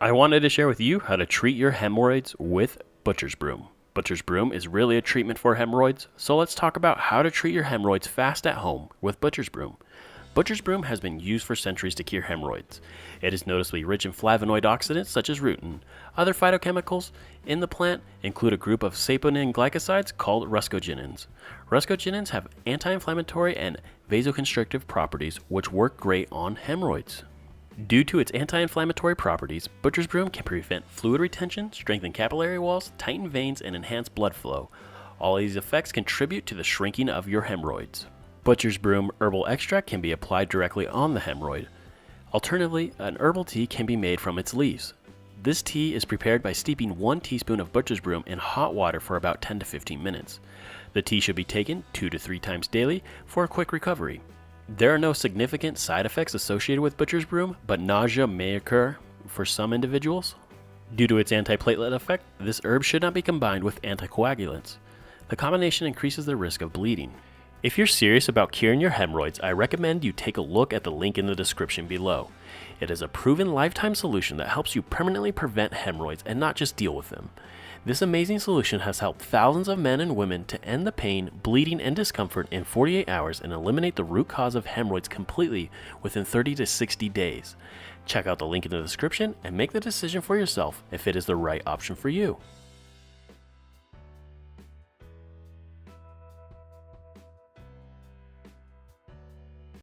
I wanted to share with you how to treat your hemorrhoids with butcher's broom. Butcher's broom is really a treatment for hemorrhoids, so let's talk about how to treat your hemorrhoids fast at home with butcher's broom. Butcher's broom has been used for centuries to cure hemorrhoids. It is noticeably rich in flavonoid oxidants such as rutin. Other phytochemicals in the plant include a group of saponin glycosides called ruscogenins. Ruscogenins have anti-inflammatory and vasoconstrictive properties which work great on hemorrhoids. Due to its anti-inflammatory properties, butcher's broom can prevent fluid retention, strengthen capillary walls, tighten veins, and enhance blood flow. All of these effects contribute to the shrinking of your hemorrhoids. Butcher's broom herbal extract can be applied directly on the hemorrhoid. Alternatively, an herbal tea can be made from its leaves. This tea is prepared by steeping 1 teaspoon of butcher's broom in hot water for about 10 to 15 minutes. The tea should be taken 2 to 3 times daily for a quick recovery. There are no significant side effects associated with butcher's broom, but nausea may occur for some individuals. Due to its antiplatelet effect, this herb should not be combined with anticoagulants. The combination increases the risk of bleeding. If you're serious about curing your hemorrhoids, I recommend you take a look at the link in the description below. It is a proven lifetime solution that helps you permanently prevent hemorrhoids and not just deal with them. This amazing solution has helped thousands of men and women to end the pain, bleeding, and discomfort in 48 hours and eliminate the root cause of hemorrhoids completely within 30 to 60 days. Check out the link in the description and make the decision for yourself if it is the right option for you.